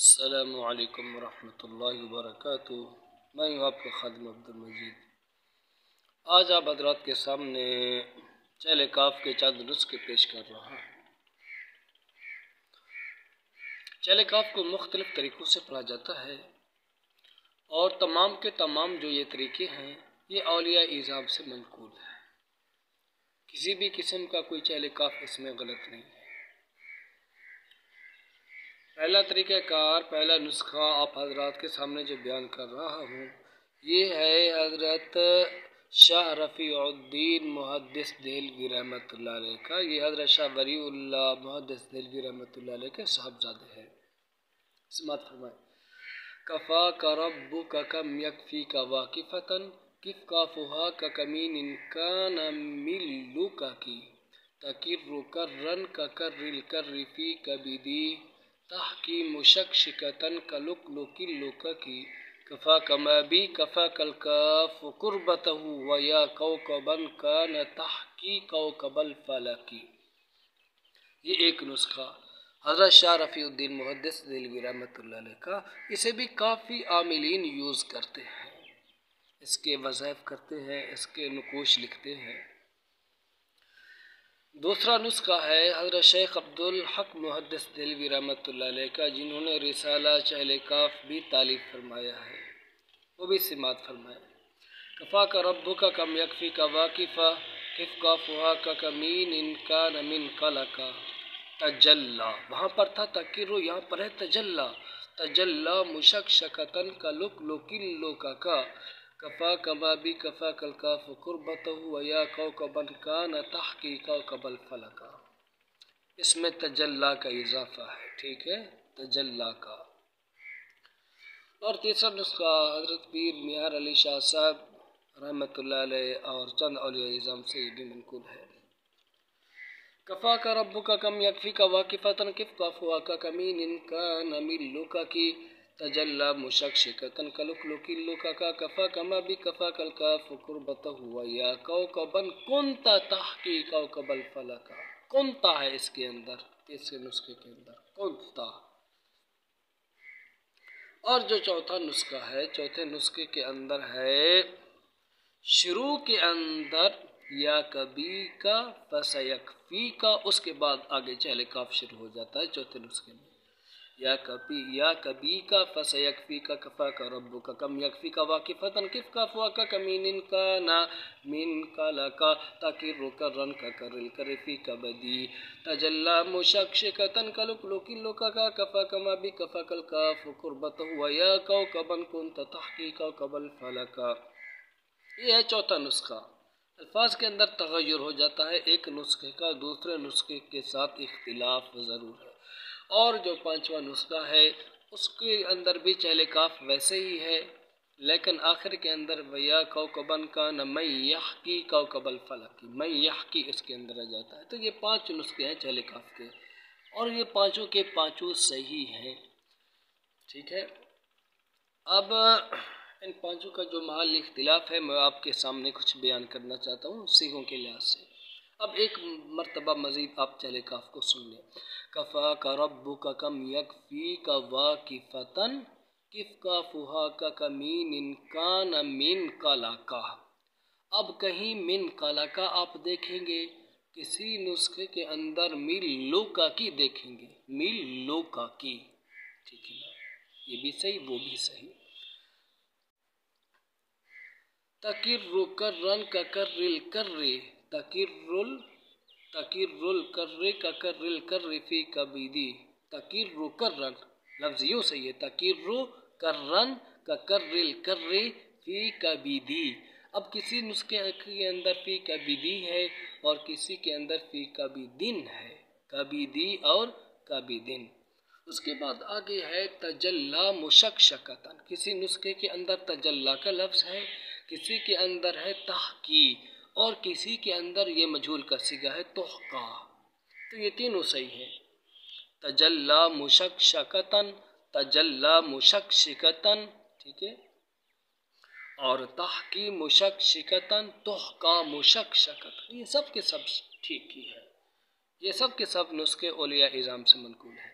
السلام علیکم ورحمۃ اللہ وبرکاتہ۔ میں ہوں آپ کا خادم عبدالمجید۔ آج آپ حضرات کے سامنے چہل کاف کے چند نسخے پیش کر رہا ہوں۔ چہل کاف کو مختلف طریقوں سے پڑھا جاتا ہے اور تمام کے تمام جو یہ طریقے ہیں یہ اولیاء اعظام سے منقول ہے۔ کسی بھی قسم کا کوئی چہل کاف اس میں غلط نہیں ہے۔ پہلا طریقہ کار، پہلا نسخہ آپ حضرات کے سامنے جو بیان کر رہا ہوں یہ ہے حضرت شاہ رفیع الدین محدث دہلوی رحمۃ اللہ علیہ کا۔ یہ حضرت شاہ ولی اللہ محدث دہلوی رحمۃ اللہ علیہ کے صاحبزادے ہیں۔ سماعت فرمائیں۔ کفاک ربک کم یکفیک واقفتن کف کافہا ککمین کان ملک کی تکر کرن ککر الکر فی کبدی تحکی مشکشکتن کلک کی کفاک ما بی کفاک الکاف قربتہ ویا کوکبا کان تحکی کوکب الفلکی۔ یہ ایک نسخہ حضرت شاہ رفیع الدین محدث دہلوی رحمۃ اللہ علیہ کا، اسے بھی کافی عاملین یوز کرتے ہیں، اس کے وظائف کرتے ہیں، اس کے نقوش لکھتے ہیں۔ دوسرا نسخہ ہے حضرت شیخ عبدالحق محدث دہلوی رحمۃ اللہ علیہ کا، جنہوں نے رسالہ چہل کاف بھی تالیف فرمایا ہے، وہ بھی سماعت فرمائے۔ کفاک ربک کم یکفیک واقفہ کف کافہا ککمین کان من کلکا تجلا، وہاں پر تھا تکر، یہاں پر ہے تجلا، تجلا مشکشکتن کلک کفاک ما بی کفاک الکاف قربتہ ویا کوکبا کان تحکی کوکب الفلک۔ اس میں تجلا کا اضافہ ہے، ٹھیک ہے، تجلا کا۔ اور تیسرا نسخہ حضرت پیر میار علی شاہ صاحب رحمۃ اللہ علیہ اور چند اولیاء اعظام سے بھی منقول ہے۔ کفاک ربک کم یکفیک واقفتن کف کافہا ککمین کان ملک کی تجلا مشکشکتن کلک کفاک ما بی کفاک الکاف قربتہ ویا کوکبا کنت تحکی کوکب الفلک۔ کنتا ہے اس کے اندر، تیسرے نسخے کے اندر کنتا۔ اور جو چوتھا نسخہ ہے، چوتھے نسخے کے اندر ہے شروع کے اندر یا کبھی کا فسیکفی کا، اس کے بعد آگے چہل کاف شروع ہو جاتا ہے چوتھے نسخے میں۔ یا کبھی کا فسیکفی کا کفاک ربک کم یکفی کا واقفتن کف کافہا ککمین کان من کلکا تکر کرن ککر الکر فی کبدی تجلا مشکشکتن کلک کفاک ما بی کفاک الکاف قربتہ ویا کوکبا کنت تحکی کوکب الفلک۔ یہ ہے چوتھا نسخہ۔ الفاظ کے اندر تغیر ہو جاتا ہے، ایک نسخے کا دوسرے نسخے کے ساتھ اختلاف ضرور ہے۔ اور جو پانچواں نسخہ ہے اس کے اندر بھی چہل کاف ویسے ہی ہے، لیکن آخر کے اندر ویا کوکبا کان من یحکی کوکب الفلک، من یحکی اس کے اندر آ جاتا ہے۔ تو یہ پانچ نسخے ہیں چہل کاف کے، اور یہ پانچوں کے پانچوں صحیح ہیں، ٹھیک ہے۔ اب ان پانچوں کا جو محل اختلاف ہے میں آپ کے سامنے کچھ بیان کرنا چاہتا ہوں صیغوں کے لحاظ سے۔ اب ایک مرتبہ مزید آپ چہل کاف کو سن لیں۔ کفاک ربک کم یکفیک واقفتن کف کافہا ککمین کان من کلکا۔ اب کہیں من کلکا آپ دیکھیں گے، کسی نسخے کے اندر ملوکا کی دیکھیں گے، ملوکا کی، ٹھیک ہے نا، یہ بھی صحیح وہ بھی صحیح۔ تکر کرن ککر الکر تکر الکر ککر الکر فی کبدی تکر کرن، لفظ یوں صحیح ہے، تکر کرن ککر الکر فی کبدی۔ اب کسی نسخے کے اندر فی کبدی ہے اور کسی کے اندر فی کبدن ہے، کبدی اور کبدن۔ اس کے بعد آگے ہے تجلا مشکشکتن، کسی نسخے کے اندر تجلا کا لفظ ہے، کسی کے اندر ہے تحکی، اور کسی کے اندر یہ مجہول کا صیغہ ہے تحقا۔ تو یہ تینوں صحیح ہیں، تجلا مشکشکتن، تجلا مشکشکتن، ٹھیک ہے، اور تحکی مشکشکتن، تحقا مشکشکتن، یہ سب کے سب ٹھیک ہی ہے، یہ سب کے سب نسخے اولیاء اعظام سے منقول ہیں۔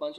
5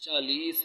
40